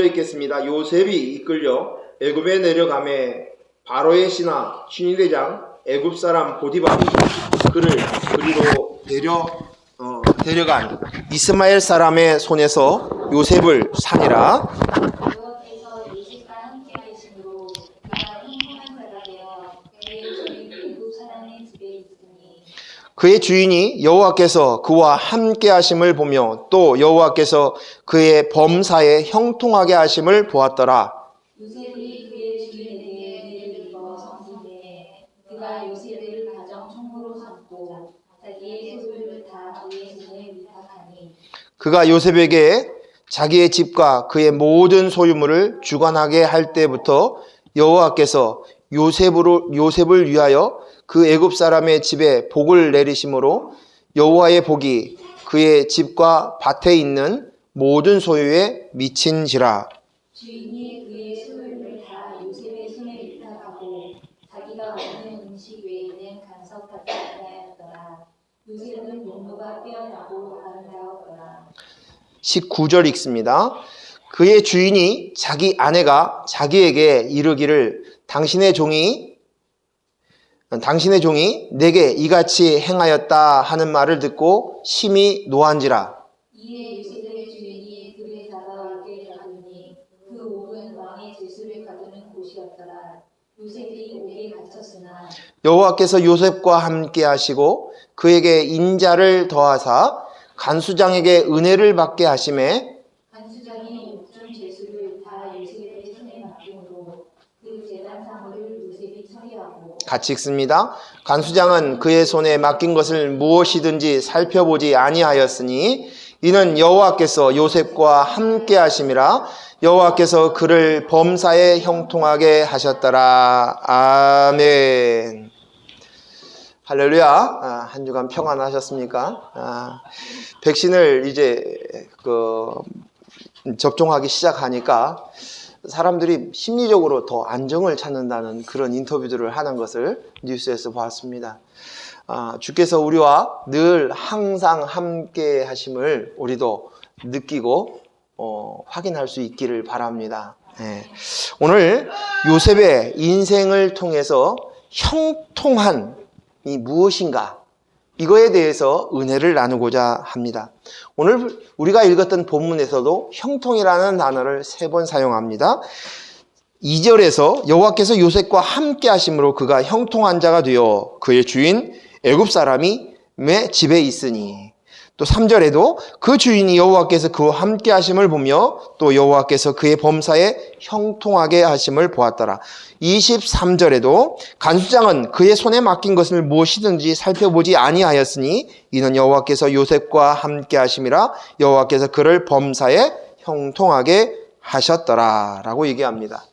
있겠습니다. 요셉이 이끌려 애굽에 내려가매 바로의 신하 신위대장 애굽 사람 보디발이 그를 그리로 데려간 이스마엘 사람의 손에서 요셉을 사니라. 여호와께서 요셉과 함께 하심으로 그가 형통한 자가 되어 그의 주인 애굽 사람의 집에 있으니 그의 주인이 여호와께서 그와 함께 하심을 보며 또 여호와께서 그의 범사에 형통하게 하심을 보았더라. 요셉이 그의 주인에게 은혜를 입어 섬기매 그가 요셉을 가정 총무로 삼고 자기의 소유를 다 그의 손에 위탁하니 그가 요셉에게 자기의 집과 그의 모든 소유물을 주관하게 할 때부터 여호와께서 요셉을 위하여 그 애굽 사람의 집에 복을 내리심으로 여호와의 복이 그의 집과 밭에 있는 모든 소유에 미친지라. 주인이 그의 소유를 다 요셉의 손에 위탁하고 자기가 먹는 음식 외에는 간섭하지 아니하였더라. 요셉은 용모가 뛰어나고 아름다웠더라. 19절 읽습니다. 그의 주인이 자기 아내가 자기에게 이르기를 당신의 종이 내게 이같이 행하였다 하는 말을 듣고 심히 노한지라. 이에 요셉의 주인이 그를 잡아 옥에 가두니 그 옥은 왕의 제수를 가두는 곳이었더라. 요셉이 옥에 갇혔으나 여호와께서 요셉과 함께 하시고 그에게 인자를 더하사 간수장에게 은혜를 받게 하심에 간수장이 옥중 제수를 다 요셉의 손에 맡김으로 그 재단 사물을 요셉이 처리하고 같이 읽습니다. 간수장은 그의 손에 맡긴 것을 무엇이든지 살펴보지 아니하였으니 이는 여호와께서 요셉과 함께 하심이라. 여호와께서 그를 범사에 형통하게 하셨더라. 아멘. 할렐루야. 한 주간 평안하셨습니까? 백신을 이제 접종하기 시작하니까 사람들이 심리적으로 더 안정을 찾는다는 그런 인터뷰들을 하는 것을 뉴스에서 봤습니다. 주께서 우리와 늘 항상 함께 하심을 우리도 느끼고 확인할 수 있기를 바랍니다. 오늘 요셉의 인생을 통해서 형통한 이 무엇인가, 이거에 대해서 은혜를 나누고자 합니다. 오늘 우리가 읽었던 본문에서도 형통이라는 단어를 3번 사용합니다. 2절에서 여호와께서 요셉과 함께 하심으로 그가 형통한 자가 되어 그의 주인 애굽 사람이 집에 있으니, 또 3절에도 그 주인이 여호와께서 그와 함께 하심을 보며 또 여호와께서 그의 범사에 형통하게 하심을 보았더라. 23절에도 간수장은 그의 손에 맡긴 것을 무엇이든지 살펴보지 아니하였으니 이는 여호와께서 요셉과 함께 하심이라. 여호와께서 그를 범사에 형통하게 하셨더라 라고 얘기합니다.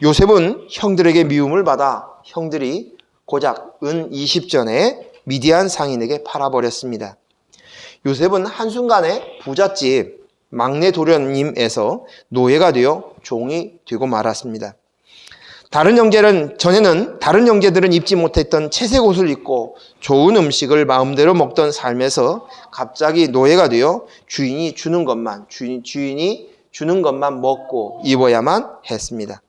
요셉은 형들에게 미움을 받아 형들이 고작 은 20전에 미디안 상인에게 팔아버렸습니다. 요셉은 한순간에 부잣집 막내 도련님에서 노예가 되어 종이 되고 말았습니다. 다른 형제들은 입지 못했던 채색 옷을 입고 좋은 음식을 마음대로 먹던 삶에서 갑자기 노예가 되어 주인이 주는 것만 먹고 입어야만 했습니다.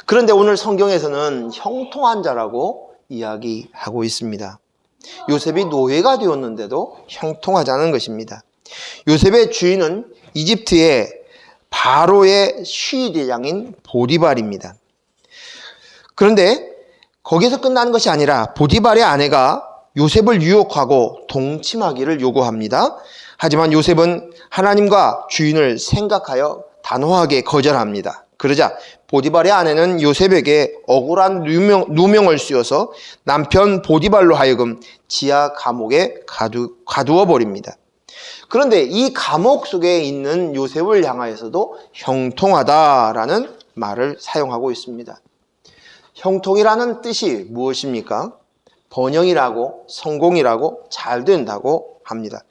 그런데 오늘 성경에서는 형통한 자라고 이야기하고 있습니다. 요셉이 노예가 되었는데도 형통하자는 것입니다. 요셉의 주인은 이집트의 바로의 시위대장인 보디발입니다. 그런데 거기서 끝나는 것이 아니라 보디발의 아내가 요셉을 유혹하고 동침하기를 요구합니다. 하지만 요셉은 하나님과 주인을 생각하여 단호하게 거절합니다. 그러자 보디발의 아내는 요셉에게 억울한 누명을 씌워서 남편 보디발로 하여금 지하 감옥에 가두어 버립니다. 그런데 이 감옥 속에 있는 요셉을 향하여서도 형통하다라는 말을 사용하고 있습니다. 형통이라는 뜻이 무엇입니까? 번영이라고, 성공이라고, 잘 된다고 합니다.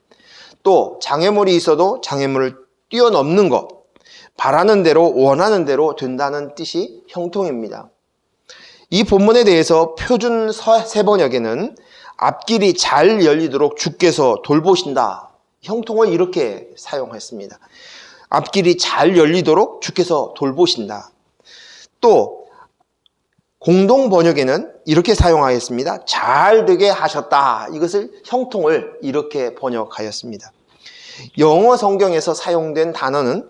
또 장애물이 있어도 장애물을 뛰어넘는 것, 바라는 대로 원하는 대로 된다는 뜻이 형통입니다. 이 본문에 대해서 표준 세번역에는 앞길이 잘 열리도록 주께서 돌보신다, 형통을 이렇게 사용했습니다. 앞길이 잘 열리도록 주께서 돌보신다. 또 공동 번역에는 이렇게 사용하였습니다. 잘 되게 하셨다. 이것을 형통을 이렇게 번역하였습니다. 영어 성경에서 사용된 단어는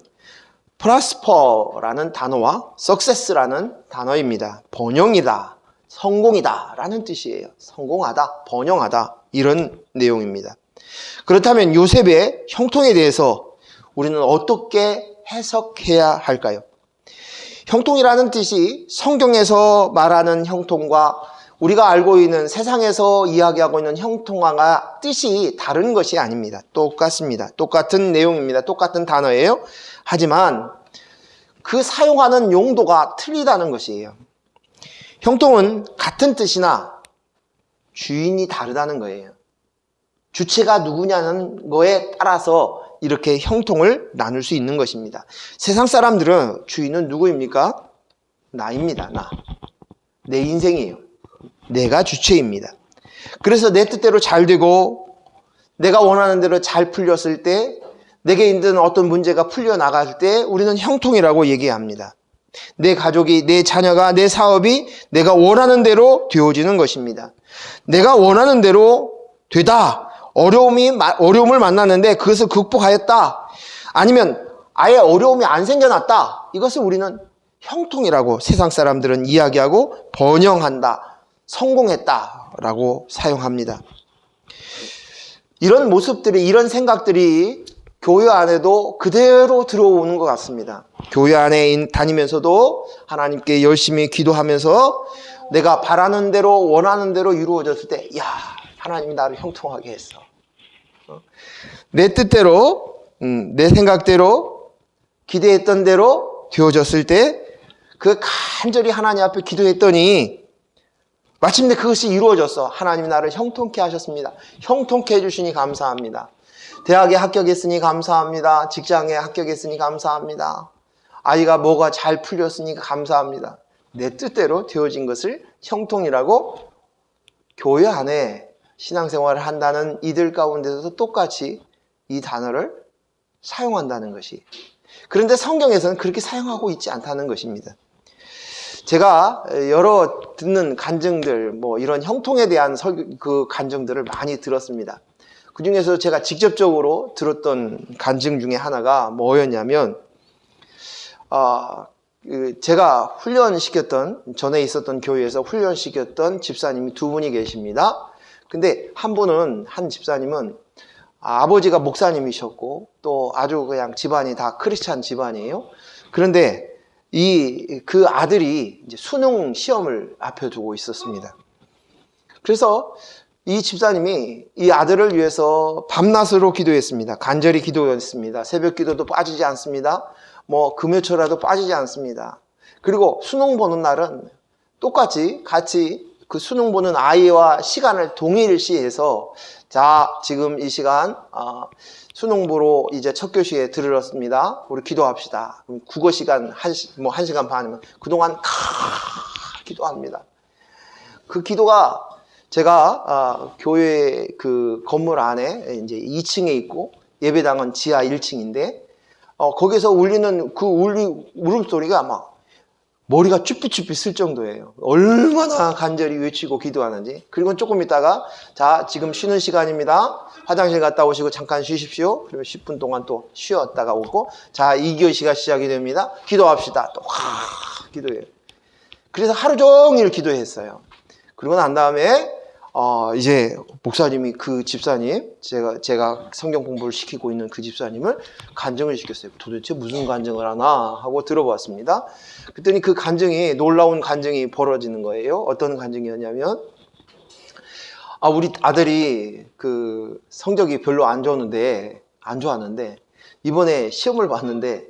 prosper라는 단어와 success라는 단어입니다. 번영이다, 성공이다 라는 뜻이에요. 성공하다, 번영하다 이런 내용입니다. 그렇다면 요셉의 형통에 대해서 우리는 어떻게 해석해야 할까요? 형통이라는 뜻이 성경에서 말하는 형통과 우리가 알고 있는 세상에서 이야기하고 있는 형통과 뜻이 다른 것이 아닙니다. 똑같습니다. 똑같은 내용입니다. 똑같은 단어예요. 하지만 그 사용하는 용도가 틀리다는 것이에요. 형통은 같은 뜻이나 주인이 다르다는 거예요. 주체가 누구냐는 거에 따라서 이렇게 형통을 나눌 수 있는 것입니다. 세상 사람들은 주인은 누구입니까? 나입니다. 나. 내 인생이에요. 내가 주체입니다. 그래서 내 뜻대로 잘 되고 내가 원하는 대로 잘 풀렸을 때, 내게 있는 어떤 문제가 풀려나갈 때 우리는 형통이라고 얘기합니다. 내 가족이, 내 자녀가, 내 사업이 내가 원하는 대로 되어지는 것입니다. 내가 원하는 대로 되다. 어려움을 만났는데 그것을 극복하였다. 아니면 아예 어려움이 안 생겨났다. 이것을 우리는 형통이라고 세상 사람들은 이야기하고 번영한다, 성공했다라고 사용합니다. 이런 모습들이, 이런 생각들이 교회 안에도 그대로 들어오는 것 같습니다. 교회 안에 다니면서도 하나님께 열심히 기도하면서 내가 바라는 대로, 원하는 대로 이루어졌을 때, 야, 하나님이 나를 형통하게 했어. 내 뜻대로, 내 생각대로, 기대했던 대로 되어졌을 때 그 간절히 하나님 앞에 기도했더니 마침내 그것이 이루어졌어. 하나님이 나를 형통케 하셨습니다. 형통케 해주시니 감사합니다. 대학에 합격했으니 감사합니다. 직장에 합격했으니 감사합니다. 아이가 뭐가 잘 풀렸으니 감사합니다. 내 뜻대로 되어진 것을 형통이라고 교회 안에 신앙생활을 한다는 이들 가운데서도 똑같이 이 단어를 사용한다는 것이. 그런데 성경에서는 그렇게 사용하고 있지 않다는 것입니다. 제가 여러 듣는 간증들, 이런 형통에 대한 그 간증들을 많이 들었습니다. 그 중에서 제가 직접적으로 들었던 간증 중에 하나가 뭐였냐면, 제가 훈련시켰던, 전에 있었던 교회에서 훈련시켰던 집사님이 두 분이 계십니다. 근데 한 집사님은 아버지가 목사님이셨고, 또 아주 그냥 집안이 다 크리스찬 집안이에요. 그런데 그 아들이 이제 수능 시험을 앞에 두고 있었습니다. 그래서 이 집사님이 이 아들을 위해서 밤낮으로 기도했습니다. 간절히 기도했습니다. 새벽 기도도 빠지지 않습니다. 금요초라도 빠지지 않습니다. 그리고 수능 보는 날은 똑같이 같이 그 수능 보는 아이와 시간을 동일시해서, 자, 지금 이 시간 수능 보러 이제 첫 교시에 들으렀습니다. 우리 기도합시다. 그럼 국어 시간 한 시간 반이면 그동안 기도합니다. 그 기도가 제가 교회 그 건물 안에 이제 2층에 있고 예배당은 지하 1층인데 거기서 울리는 그 울음소리가 막 머리가 쭈삣쭈삣 쓸 정도예요. 얼마나 간절히 외치고 기도하는지. 그리고 조금 있다가, 자, 지금 쉬는 시간입니다. 화장실 갔다 오시고 잠깐 쉬십시오. 그리고 10분 동안 또 쉬었다가 오고, 자, 2교시가 시작이 됩니다. 기도합시다. 또 기도해요. 그래서 하루 종일 기도했어요. 그리고 난 다음에 이제 목사님이, 그 집사님, 제가 성경 공부를 시키고 있는 그 집사님을 간증을 시켰어요. 도대체 무슨 간증을 하나 하고 들어봤습니다. 그랬더니 그 간증이, 놀라운 간증이 벌어지는 거예요. 어떤 간증이었냐면, 우리 아들이 그 성적이 별로 안 좋았는데 이번에 시험을 봤는데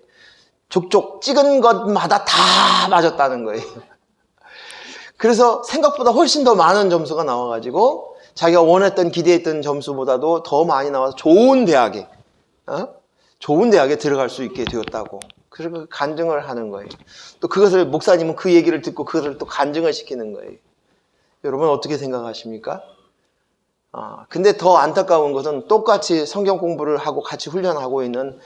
족족 찍은 것마다 다 맞았다는 거예요. 그래서 생각보다 훨씬 더 많은 점수가 나와가지고 자기가 원했던, 기대했던 점수보다도 더 많이 나와서 좋은 대학에 들어갈 수 있게 되었다고. 그래서 간증을 하는 거예요. 또 그것을, 목사님은 그 얘기를 듣고 그것을 또 간증을 시키는 거예요. 여러분 어떻게 생각하십니까? 근데 더 안타까운 것은 똑같이 성경 공부를 하고 같이 훈련하고 있는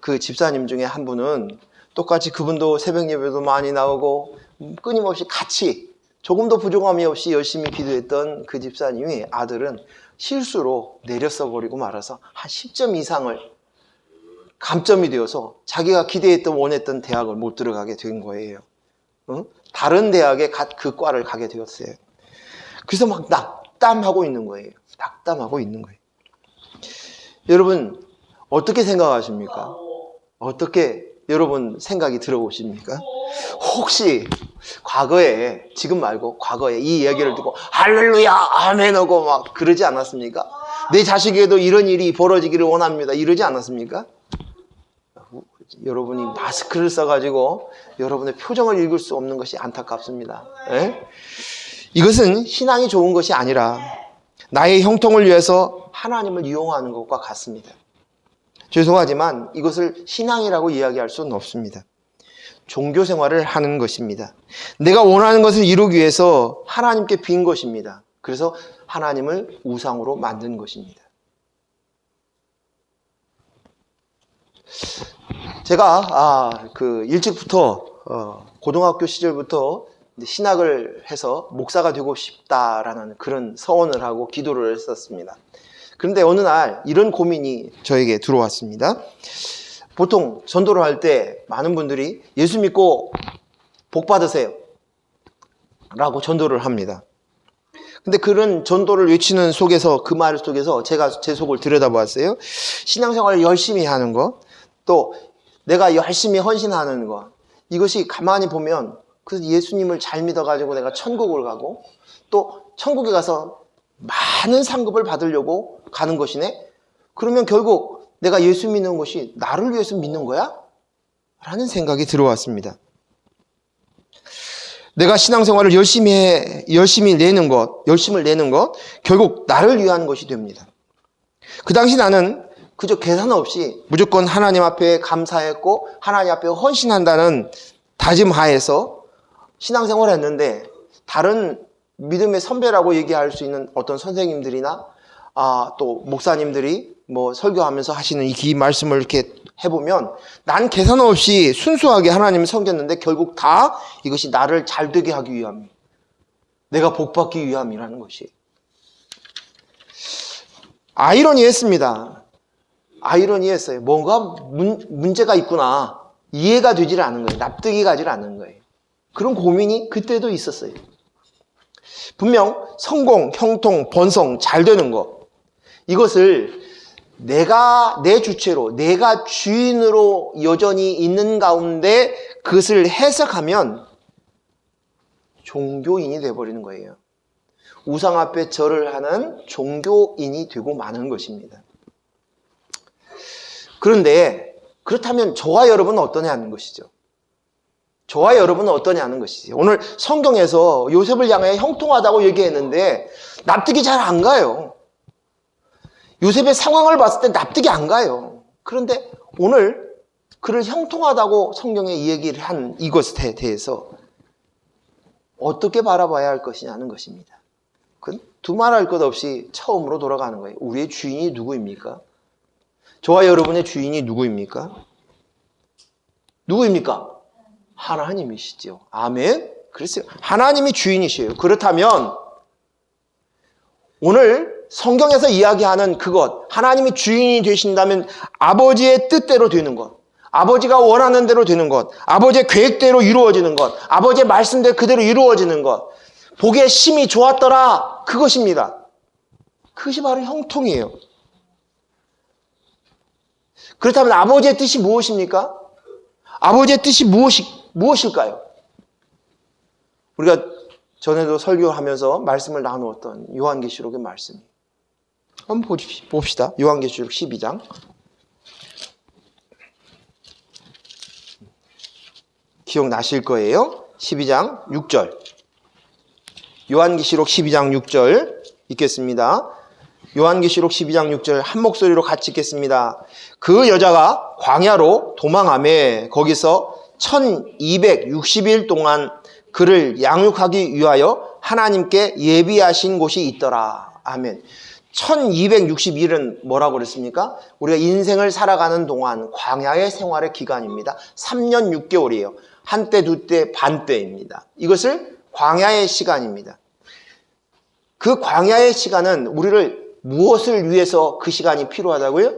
그 집사님 중에 한 분은 똑같이 그분도 새벽 예배도 많이 나오고 끊임없이 같이 조금도 부족함이 없이 열심히 기도했던 그 집사님이 아들은 실수로 내렸어 버리고 말아서 한 10점 이상을 감점이 되어서 자기가 기대했던 원했던 대학을 못 들어가게 된 거예요. 다른 대학에 그 과를 가게 되었어요. 그래서 막 낙담하고 있는 거예요. 낙담하고 있는 거예요. 여러분 어떻게 생각하십니까? 어떻게 여러분 생각이 들어오십니까? 혹시 과거에, 지금 말고 과거에 이 이야기를 듣고 할렐루야 아멘 하고 막 그러지 않았습니까? 내 자식에게도 이런 일이 벌어지기를 원합니다 이러지 않았습니까? 여러분이 마스크를 써가지고 여러분의 표정을 읽을 수 없는 것이 안타깝습니다. 에? 이것은 신앙이 좋은 것이 아니라 나의 형통을 위해서 하나님을 이용하는 것과 같습니다. 죄송하지만 이것을 신앙이라고 이야기할 수는 없습니다. 종교 생활을 하는 것입니다. 내가 원하는 것을 이루기 위해서 하나님께 빈 것입니다. 그래서 하나님을 우상으로 만든 것입니다. 제가 일찍부터 고등학교 시절부터 신학을 해서 목사가 되고 싶다라는 그런 서원을 하고 기도를 했었습니다. 그런데 어느 날 이런 고민이 저에게 들어왔습니다. 보통 전도를 할 때 많은 분들이 예수 믿고 복 받으세요 라고 전도를 합니다. 근데 그런 전도를 외치는 속에서, 그 말 속에서 제가 제 속을 들여다보았어요. 신앙생활을 열심히 하는 것, 또 내가 열심히 헌신하는 것, 이것이 가만히 보면 그래서 예수님을 잘 믿어가지고 내가 천국을 가고 또 천국에 가서 많은 상급을 받으려고 가는 것이네? 그러면 결국 내가 예수 믿는 것이 나를 위해서 믿는 거야? 라는 생각이 들어왔습니다. 내가 신앙생활을 열심히 내는 것, 열심을 내는 것, 결국 나를 위한 것이 됩니다. 그 당시 나는 그저 계산 없이 무조건 하나님 앞에 감사했고 하나님 앞에 헌신한다는 다짐하에서 신앙생활을 했는데 다른 믿음의 선배라고 얘기할 수 있는 어떤 선생님들이나 또 목사님들이 설교하면서 하시는 이 긴 말씀을 이렇게 해보면 난 계산 없이 순수하게 하나님을 섬겼는데 결국 다 이것이 나를 잘되게 하기 위함, 내가 복받기 위함이라는 것이 아이러니했습니다. 아이러니했어요. 뭔가 문제가 있구나, 이해가 되질 않은 거예요. 납득이 가질 않는 거예요. 그런 고민이 그때도 있었어요. 분명 성공, 형통, 번성, 잘 되는 것, 이것을 내가 내 주체로, 내가 주인으로 여전히 있는 가운데 그것을 해석하면 종교인이 되어버리는 거예요. 우상 앞에 절을 하는 종교인이 되고 마는 것입니다. 그런데 그렇다면 저와 여러분은 어떠냐 하는 것이죠. 저와 여러분은 어떠냐 하는 것이죠. 오늘 성경에서 요셉을 향해 형통하다고 얘기했는데 납득이 잘 안 가요. 요셉의 상황을 봤을 때 납득이 안 가요. 그런데 오늘 그를 형통하다고 성경에 얘기를 한 이것에 대해서 어떻게 바라봐야 할 것이냐는 것입니다. 그건 두말할 것 없이 처음으로 돌아가는 거예요. 우리의 주인이 누구입니까? 저와 여러분의 주인이 누구입니까? 누구입니까? 하나님이시죠. 아멘. 그랬어요. 하나님이 주인이시에요. 그렇다면 오늘 성경에서 이야기하는 그것, 하나님이 주인이 되신다면 아버지의 뜻대로 되는 것, 아버지가 원하는 대로 되는 것, 아버지의 계획대로 이루어지는 것, 아버지의 말씀대로 그대로 이루어지는 것, 보기에 심히 좋았더라, 그것입니다. 그것이 바로 형통이에요. 그렇다면 아버지의 뜻이 무엇입니까? 아버지의 뜻이 무엇일까요? 우리가 전에도 설교하면서 말씀을 나누었던 요한계시록의 말씀. 한번 봅시다. 요한계시록 12장. 기억나실 거예요. 12장 6절. 요한계시록 12장 6절 읽겠습니다. 요한계시록 12장 6절 한 목소리로 같이 읽겠습니다. 그 여자가 광야로 도망하며 거기서 1260일 동안 그를 양육하기 위하여 하나님께 예비하신 곳이 있더라. 아멘. 1260일은 뭐라고 그랬습니까? 우리가 인생을 살아가는 동안 광야의 생활의 기간입니다. 3년 6개월이에요. 한때, 두때, 반때입니다. 이것을 광야의 시간입니다. 그 광야의 시간은 우리를 무엇을 위해서 그 시간이 필요하다고요?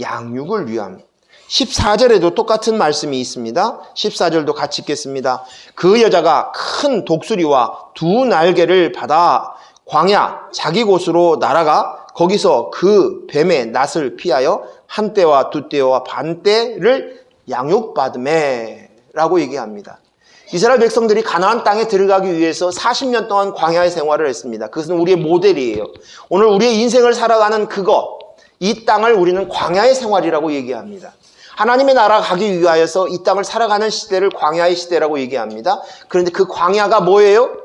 양육을 위함. 14절에도 똑같은 말씀이 있습니다. 14절도 같이 읽겠습니다. 그 여자가 큰 독수리와 두 날개를 받아 광야 자기 곳으로 날아가 거기서 그 뱀의 낫을 피하여 한때와 두때와 반때를 양육받으매 라고 얘기합니다. 이스라엘 백성들이 가나안 땅에 들어가기 위해서 40년 동안 광야의 생활을 했습니다. 그것은 우리의 모델이에요. 오늘 우리의 인생을 살아가는 그것, 이 땅을 우리는 광야의 생활이라고 얘기합니다. 하나님의 나라 가기 위하여서 이 땅을 살아가는 시대를 광야의 시대라고 얘기합니다. 그런데 그 광야가 뭐예요?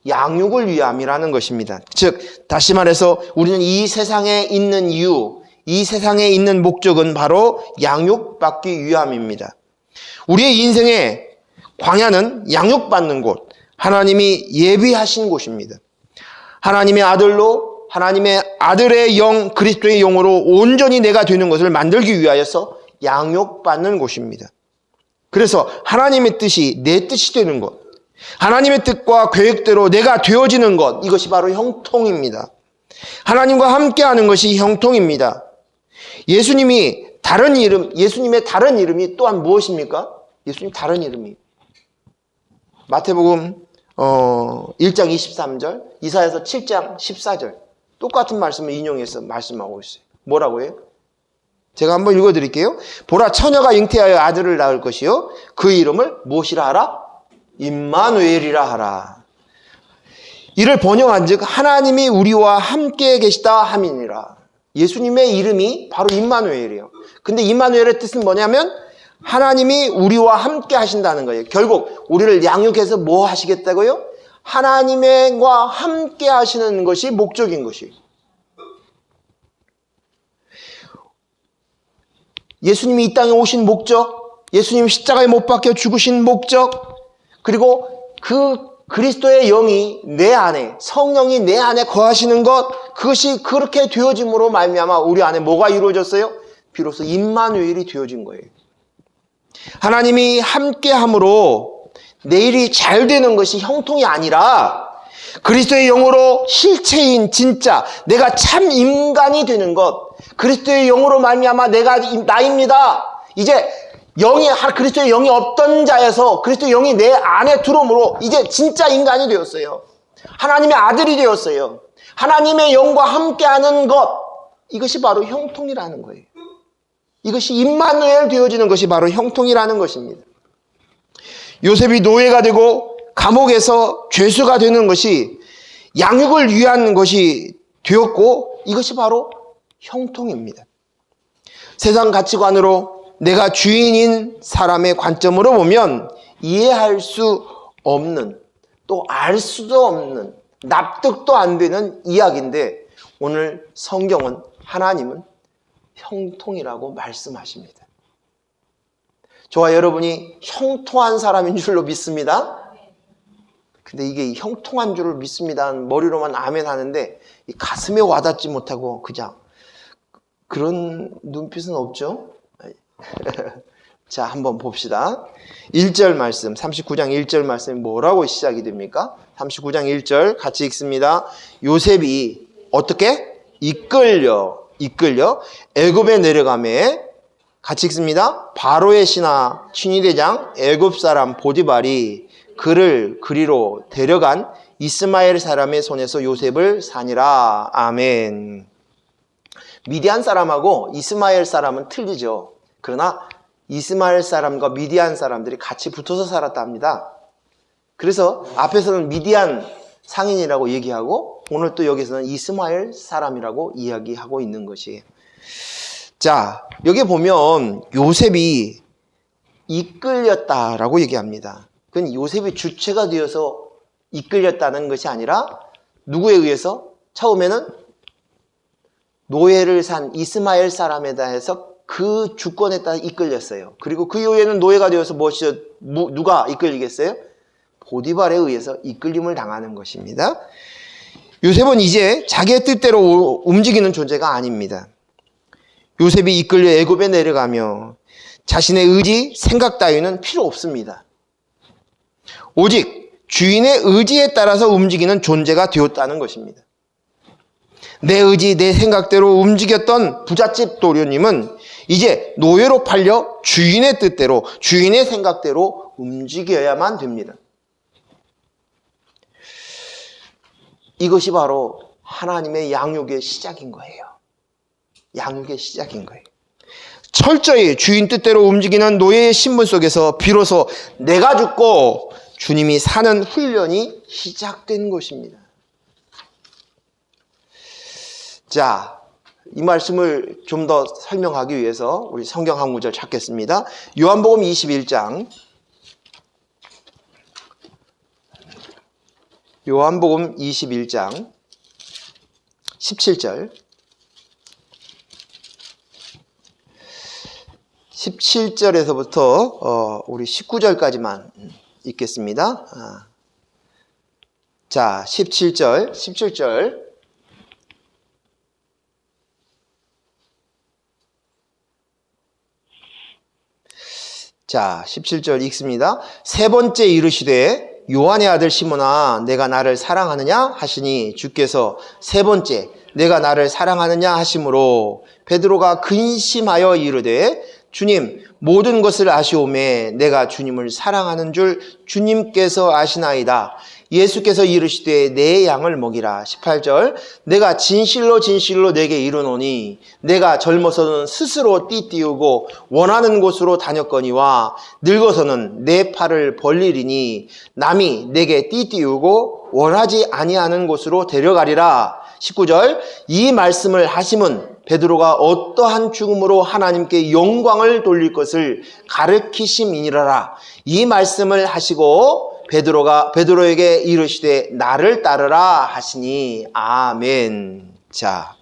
양육을 위함이라는 것입니다. 즉 다시 말해서 우리는 이 세상에 있는 이유, 이 세상에 있는 목적은 바로 양육받기 위함입니다. 우리의 인생의 광야는 양육받는 곳, 하나님이 예비하신 곳입니다. 하나님의 아들로, 하나님의 아들의 영, 그리스도의 영으로 온전히 내가 되는 것을 만들기 위하여서 양육받는 곳입니다. 그래서 하나님의 뜻이 내 뜻이 되는 것, 하나님의 뜻과 계획대로 내가 되어지는 것, 이것이 바로 형통입니다. 하나님과 함께하는 것이 형통입니다. 예수님의 다른 이름이 또한 무엇입니까? 예수님 다른 이름이 마태복음 1장 23절, 이사야서 7장 14절 똑같은 말씀을 인용해서 말씀하고 있어요. 뭐라고 해요? 제가 한번 읽어드릴게요. 보라, 처녀가 잉태하여 아들을 낳을 것이요 그 이름을 무엇이라 하라? 임마누엘이라 하라. 이를 번역한즉 하나님이 우리와 함께 계시다 함이니라. 예수님의 이름이 바로 임마누엘이에요. 근데 임마누엘의 뜻은 뭐냐면 하나님이 우리와 함께 하신다는 거예요. 결국 우리를 양육해서 뭐 하시겠다고요? 하나님과 함께 하시는 것이 목적인 것이에요. 예수님이 이 땅에 오신 목적, 예수님이 십자가에 못 박혀 죽으신 목적, 그리고 그 그리스도의 영이 내 안에, 성령이 내 안에 거하시는 것, 그것이 그렇게 되어짐으로 말미암아 우리 안에 뭐가 이루어졌어요? 비로소 임마누엘이 되어진 거예요. 하나님이 함께함으로 내 일이 잘 되는 것이 형통이 아니라 그리스도의 영으로 실체인 진짜 내가 참 인간이 되는 것, 그리스도의 영으로 말미암아 내가 나입니다. 이제 그리스도의 영이 없던 자에서 그리스도의 영이 내 안에 들어옴으로 이제 진짜 인간이 되었어요. 하나님의 아들이 되었어요. 하나님의 영과 함께하는 것, 이것이 바로 형통이라는 거예요. 이것이 임마누엘 되어지는 것이 바로 형통이라는 것입니다. 요셉이 노예가 되고 감옥에서 죄수가 되는 것이 양육을 위한 것이 되었고 이것이 바로 형통입니다. 세상 가치관으로 내가 주인인 사람의 관점으로 보면 이해할 수 없는, 또 알 수도 없는, 납득도 안 되는 이야기인데 오늘 성경은, 하나님은 형통이라고 말씀하십니다. 저와 여러분이 형통한 사람인 줄로 믿습니다. 근데 이게 형통한 줄을 믿습니다. 머리로만 아멘 하는데 이 가슴에 와닿지 못하고 그냥 그런 눈빛은 없죠? 자, 한번 봅시다. 1절 말씀, 39장 1절 말씀이 뭐라고 시작이 됩니까? 39장 1절 같이 읽습니다. 요셉이 어떻게? 이끌려 애굽에 내려가매 같이 읽습니다. 바로의 신하 친위대장 애굽 사람 보디발이 그를 그리로 데려간 이스마엘 사람의 손에서 요셉을 사니라. 아멘. 미디안 사람하고 이스마엘 사람은 틀리죠. 그러나 이스마엘 사람과 미디안 사람들이 같이 붙어서 살았다 합니다. 그래서 앞에서는 미디안 상인이라고 얘기하고 오늘 또 여기서는 이스마엘 사람이라고 이야기하고 있는 것이에요. 자, 여기 보면 요셉이 이끌렸다라고 얘기합니다. 그건 요셉이 주체가 되어서 이끌렸다는 것이 아니라 누구에 의해서? 처음에는 노예를 산 이스마엘 사람에 대해서 그 주권에 따라 이끌렸어요. 그리고 그 이후에는 노예가 되어서 누가 이끌리겠어요? 보디발에 의해서 이끌림을 당하는 것입니다. 요셉은 이제 자기의 뜻대로 움직이는 존재가 아닙니다. 요셉이 이끌려 애굽에 내려가며 자신의 의지, 생각 따위는 필요 없습니다. 오직 주인의 의지에 따라서 움직이는 존재가 되었다는 것입니다. 내 의지, 내 생각대로 움직였던 부잣집 도련님은 이제 노예로 팔려 주인의 뜻대로, 주인의 생각대로 움직여야만 됩니다. 이것이 바로 하나님의 양육의 시작인 거예요. 양육의 시작인 거예요. 철저히 주인 뜻대로 움직이는 노예의 신분 속에서 비로소 내가 죽고 주님이 사는 훈련이 시작된 것입니다. 자, 이 말씀을 좀 더 설명하기 위해서 우리 성경 한 구절 찾겠습니다. 요한복음 21장. 요한복음 21장 17절. 17절에서부터 우리 19절까지만 읽겠습니다. 자, 17절. 자, 17절 읽습니다. 세 번째 이르시되 요한의 아들 시몬아 내가 나를 사랑하느냐 하시니 주께서 세 번째 내가 나를 사랑하느냐 하심으로 베드로가 근심하여 이르되 주님 모든 것을 아시오매 내가 주님을 사랑하는 줄 주님께서 아시나이다. 예수께서 이르시되 내 양을 먹이라. 18절 내가 진실로 진실로 내게 이르노니 내가 젊어서는 스스로 띠띠우고 원하는 곳으로 다녔거니와 늙어서는 내 팔을 벌리리니 남이 내게 띠띠우고 원하지 아니하는 곳으로 데려가리라. 19절 이 말씀을 하심은 베드로가 어떠한 죽음으로 하나님께 영광을 돌릴 것을 가르치심이니라. 이 말씀을 하시고 베드로에게 이르시되 나를 따르라 하시니 아멘. 자,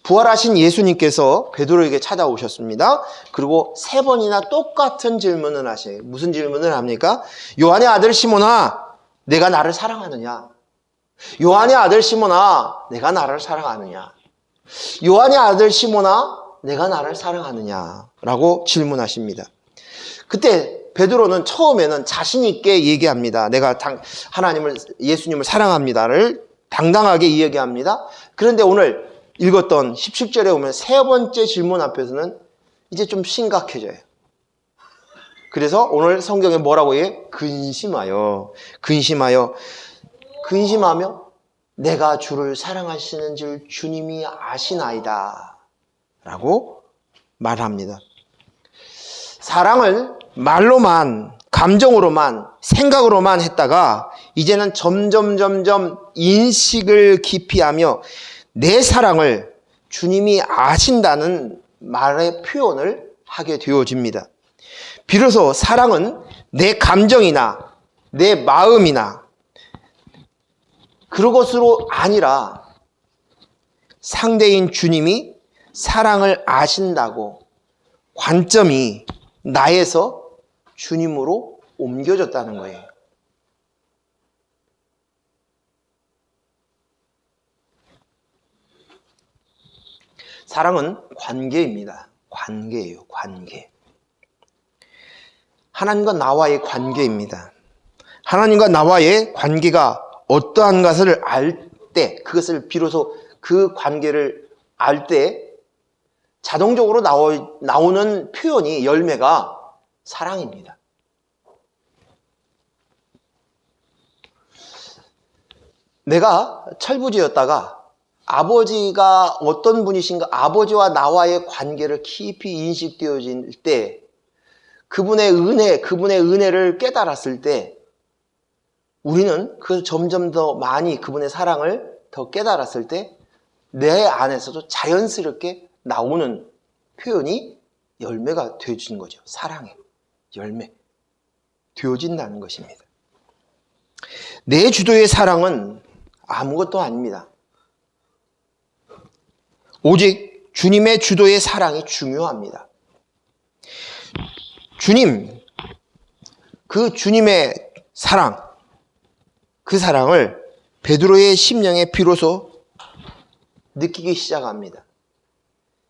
부활하신 예수님께서 베드로에게 찾아오셨습니다. 그리고 세 번이나 똑같은 질문을 하셔요. 무슨 질문을 합니까? 요한의 아들 시몬아 내가 나를 사랑하느냐? 요한의 아들 시몬아 내가 나를 사랑하느냐? 요한의 아들 시몬아 내가 나를 사랑하느냐? 라고 질문하십니다. 그때 베드로는 처음에는 자신 있게 얘기합니다. 내가 예수님을 사랑합니다를 당당하게 이야기합니다. 그런데 오늘 읽었던 17절에 보면 세 번째 질문 앞에서는 이제 좀 심각해져요. 그래서 오늘 성경에 뭐라고 해? 근심하며 내가 주를 사랑하시는 줄 주님이 아시나이다 라고 말합니다. 사랑을 말로만, 감정으로만, 생각으로만 했다가 이제는 점점 인식을 깊이 하며 내 사랑을 주님이 아신다는 말의 표현을 하게 되어집니다. 비로소 사랑은 내 감정이나 내 마음이나 그런 것으로 아니라 상대인 주님이 사랑을 아신다고 관점이 나에서 주님으로 옮겨졌다는 거예요. 사랑은 관계입니다. 관계예요, 관계. 하나님과 나와의 관계입니다. 하나님과 나와의 관계가 어떠한 것을 알 때, 그것을 비로소 그 관계를 알 때 자동적으로 나오는 표현이, 열매가 사랑입니다. 내가 철부지였다가 아버지가 어떤 분이신가, 아버지와 나와의 관계를 깊이 인식되어질 때, 그분의 은혜를 깨달았을 때, 우리는 점점 더 많이 그분의 사랑을 더 깨달았을 때, 내 안에서도 자연스럽게 나오는 표현이 열매가 되어진 거죠. 사랑의 열매. 되어진다는 것입니다. 내 주도의 사랑은 아무것도 아닙니다. 오직 주님의 주도의 사랑이 중요합니다. 주님의 사랑, 그 사랑을 베드로의 심령에 비로소 느끼기 시작합니다.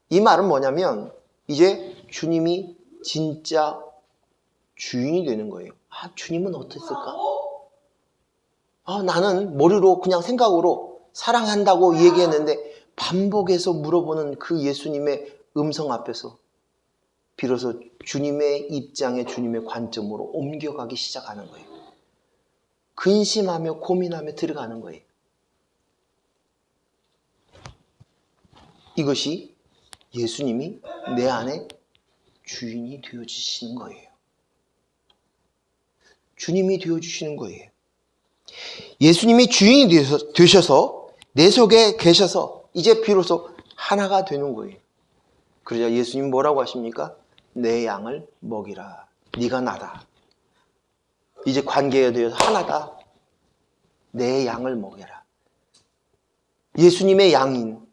이 말은 뭐냐면 이제 주님이 진짜 주인이 되는 거예요. 아, 주님은 어땠을까? 아, 나는 머리로 그냥 생각으로 사랑한다고 얘기했는데 반복해서 물어보는 그 예수님의 음성 앞에서 비로소 주님의 입장에 주님의 관점으로 옮겨가기 시작하는 거예요. 근심하며 고민하며 들어가는 거예요. 이것이 예수님이 내 안에 주인이 되어주시는 거예요. 주님이 되어주시는 거예요. 예수님이 주인이 되셔서 내 속에 계셔서 이제 비로소 하나가 되는 거예요. 그러자 예수님 뭐라고 하십니까? 내 양을 먹이라. 네가 나다. 이제 관계에 대해서 하나다. 내 양을 먹여라. 예수님의 양인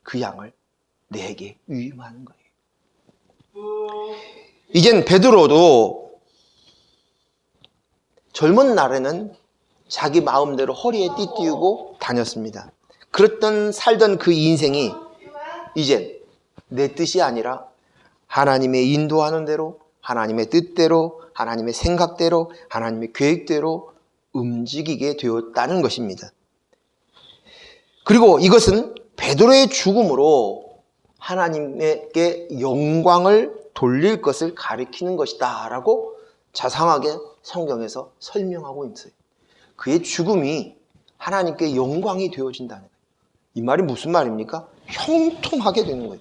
그 양을 내게 위임하는 거예요. 이젠 베드로도 젊은 날에는 자기 마음대로 허리에 띠띠우고 다녔습니다. 그랬던 살던 그 인생이 이젠 내 뜻이 아니라 하나님의 인도하는 대로, 하나님의 뜻대로, 하나님의 생각대로, 하나님의 계획대로 움직이게 되었다는 것입니다. 그리고 이것은 베드로의 죽음으로 하나님께 영광을 돌릴 것을 가리키는 것이다 라고 자상하게 성경에서 설명하고 있어요. 그의 죽음이 하나님께 영광이 되어진다는 거예요. 이 말이 무슨 말입니까? 형통하게 되는 거예요.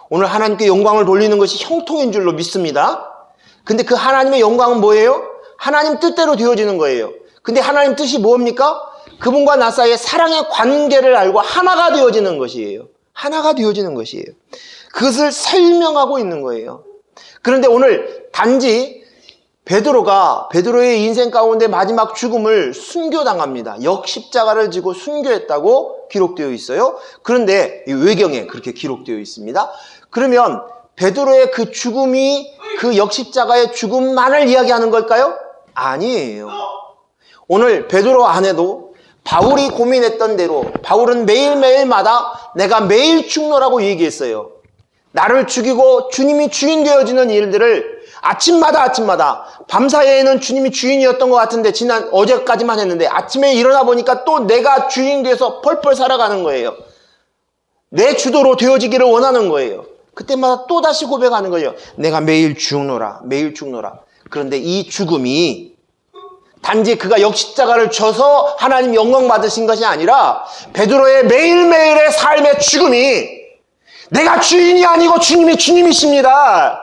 오늘 하나님께 영광을 돌리는 것이 형통인 줄로 믿습니다. 근데 그 하나님의 영광은 뭐예요? 하나님 뜻대로 되어지는 거예요. 근데 하나님 뜻이 뭡니까? 그분과 나 사이의 사랑의 관계를 알고 하나가 되어지는 것이에요. 하나가 되어지는 것이에요. 그것을 설명하고 있는 거예요. 그런데 오늘 단지 베드로의 인생 가운데 마지막 죽음을 순교당합니다. 역십자가를 지고 순교했다고 기록되어 있어요. 그런데 이 외경에 그렇게 기록되어 있습니다. 그러면 베드로의 그 죽음이 그 역십자가의 죽음만을 이야기하는 걸까요? 아니에요. 오늘 베드로 안에도 바울이 고민했던 대로 바울은 매일매일마다 내가 매일 죽노라고 얘기했어요. 나를 죽이고 주님이 주인 되어지는 일들을 아침마다 밤사이에는 주님이 주인이었던 것 같은데 지난 어제까지만 했는데 아침에 일어나 보니까 또 내가 주인 돼서 펄펄 살아가는 거예요. 내 주도로 되어지기를 원하는 거예요. 그때마다 또다시 고백하는 거예요. 내가 매일 죽노라, 매일 죽노라. 그런데 이 죽음이 단지 그가 역십자가를 져서 하나님 영광 받으신 것이 아니라 베드로의 매일매일의 삶의 죽음이 내가 주인이 아니고 주님이 주님이십니다.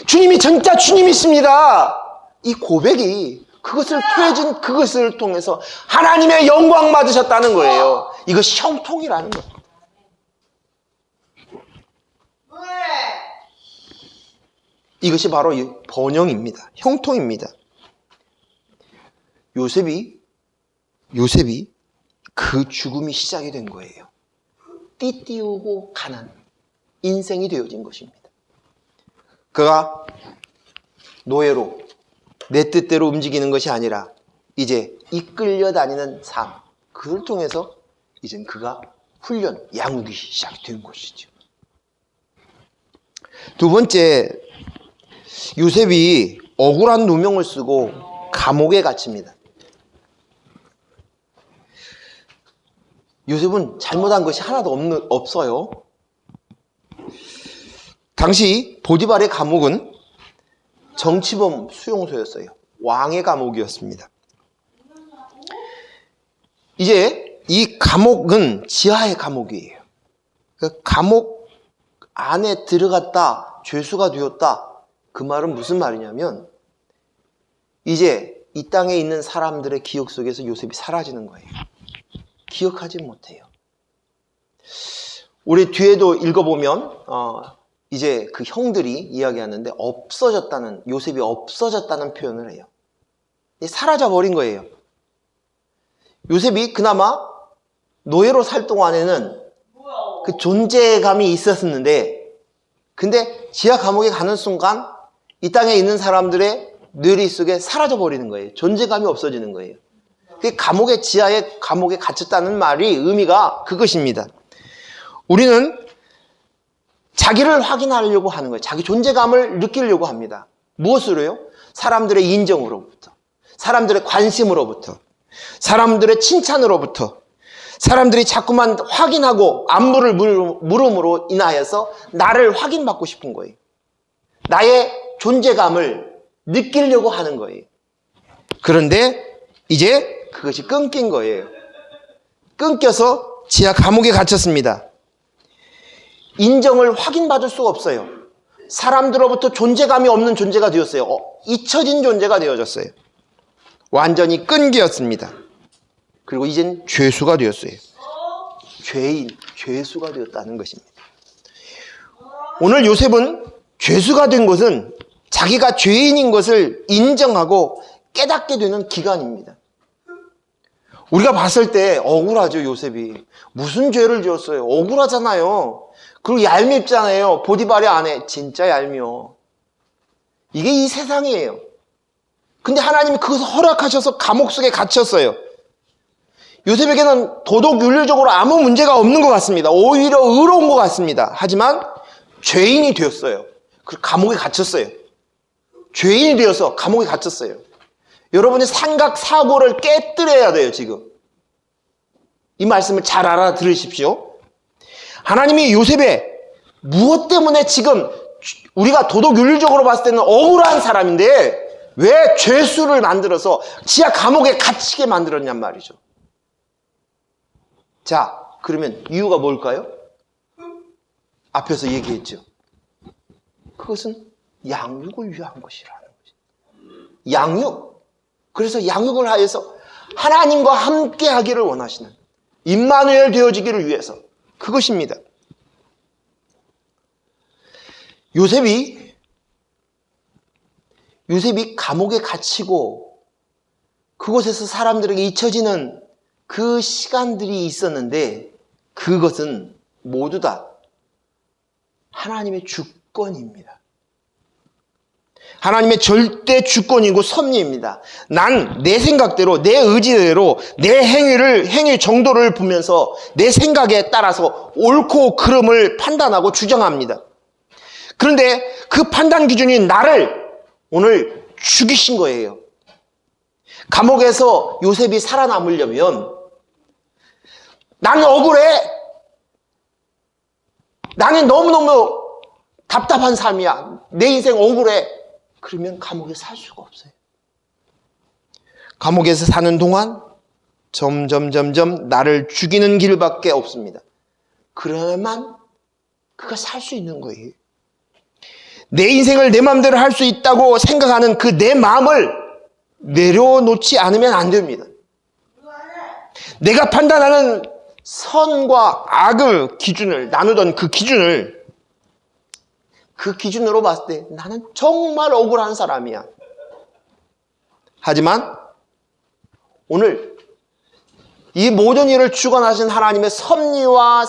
주님이 진짜 주님이십니다. 이 고백이 그것을 통해진 그것을 통해서 하나님의 영광 받으셨다는 거예요. 이것이 형통이라는 거예요. 이것이 바로 번영입니다. 형통입니다. 요셉이 그 죽음이 시작이 된 거예요. 띠띠우고 가는 인생이 되어진 것입니다. 그가 노예로 내 뜻대로 움직이는 것이 아니라 이제 이끌려 다니는 삶, 그걸 통해서 이젠 그가 훈련, 양육이 시작된 것이죠. 두 번째, 요셉이 억울한 누명을 쓰고 감옥에 갇힙니다. 요셉은 잘못한 것이 하나도 없어요. 당시 보디발의 감옥은 정치범 수용소였어요. 왕의 감옥이었습니다. 이제 이 감옥은 지하의 감옥이에요. 그 감옥 안에 들어갔다, 죄수가 되었다. 그 말은 무슨 말이냐면 이제 이 땅에 있는 사람들의 기억 속에서 요셉이 사라지는 거예요. 기억하지 못해요. 우리 뒤에도 읽어보면 이제 그 형들이 이야기하는데 요셉이 없어졌다는 표현을 해요. 사라져버린 거예요. 요셉이 그나마 노예로 살 동안에는 그 존재감이 있었는데 근데 지하 감옥에 가는 순간 이 땅에 있는 사람들의 뇌리 속에 사라져버리는 거예요. 존재감이 없어지는 거예요. 감옥의 지하에 감옥에 갇혔다는 말이 의미가 그것입니다. 우리는 자기를 확인하려고 하는 거예요. 자기 존재감을 느끼려고 합니다. 무엇으로요? 사람들의 인정으로부터, 사람들의 관심으로부터, 사람들의 칭찬으로부터, 사람들이 자꾸만 확인하고 안부를 물음으로 인하여서 나를 확인받고 싶은 거예요. 나의 존재감을 느끼려고 하는 거예요. 그런데 이제 그것이 끊긴 거예요. 끊겨서 지하 감옥에 갇혔습니다. 인정을 확인받을 수가 없어요. 사람들로부터 존재감이 없는 존재가 되었어요. 잊혀진 존재가 되어졌어요. 완전히 끈기였습니다. 그리고 이젠 죄수가 되었어요. 죄수가 되었다는 것입니다. 오늘 요셉은 죄수가 된 것은 자기가 죄인인 것을 인정하고 깨닫게 되는 기간입니다. 우리가 봤을 때 억울하죠, 요셉이. 무슨 죄를 지었어요? 억울하잖아요. 그리고 얄밉잖아요. 보디발의 아내 진짜 얄미워. 이게 이 세상이에요. 근데 하나님이 그것을 허락하셔서 감옥 속에 갇혔어요. 요셉에게는 도덕 윤리적으로 아무 문제가 없는 것 같습니다. 오히려 의로운 것 같습니다. 하지만 죄인이 되었어요. 그 감옥에 갇혔어요. 죄인이 되어서 감옥에 갇혔어요. 여러분의 생각 사고를 깨뜨려야 돼요. 지금 이 말씀을 잘 알아들으십시오. 하나님이 요셉의 무엇 때문에 지금 우리가 도덕 윤리적으로 봤을 때는 억울한 사람인데 왜 죄수를 만들어서 지하 감옥에 갇히게 만들었냔 말이죠. 자, 그러면 이유가 뭘까요? 앞에서 얘기했죠. 그것은 양육을 위한 것이라는 거죠. 양육. 그래서 양육을 하여서 하나님과 함께 하기를 원하시는 임마누엘 되어지기를 위해서 그것입니다. 요셉이 감옥에 갇히고 그곳에서 사람들에게 잊혀지는 그 시간들이 있었는데 그것은 모두 다 하나님의 주권입니다. 하나님의 절대 주권이고 섭리입니다. 난 내 생각대로, 내 의지대로 내 행위 정도를 보면서 내 생각에 따라서 옳고 그름을 판단하고 주장합니다. 그런데 그 판단 기준이 나를 오늘 죽이신 거예요. 감옥에서 요셉이 살아남으려면 나는 억울해. 나는 너무너무 답답한 삶이야. 내 인생 억울해. 그러면 감옥에 살 수가 없어요. 감옥에서 사는 동안 점점 나를 죽이는 길밖에 없습니다. 그래야만 그가 살 수 있는 거예요. 내 인생을 내 마음대로 할 수 있다고 생각하는 그 내 마음을 내려놓지 않으면 안 됩니다. 내가 판단하는 선과 악의 기준을 나누던 그 기준으로 봤을 때 나는 정말 억울한 사람이야. 하지만 오늘 이 모든 일을 주관하신 하나님의 섭리와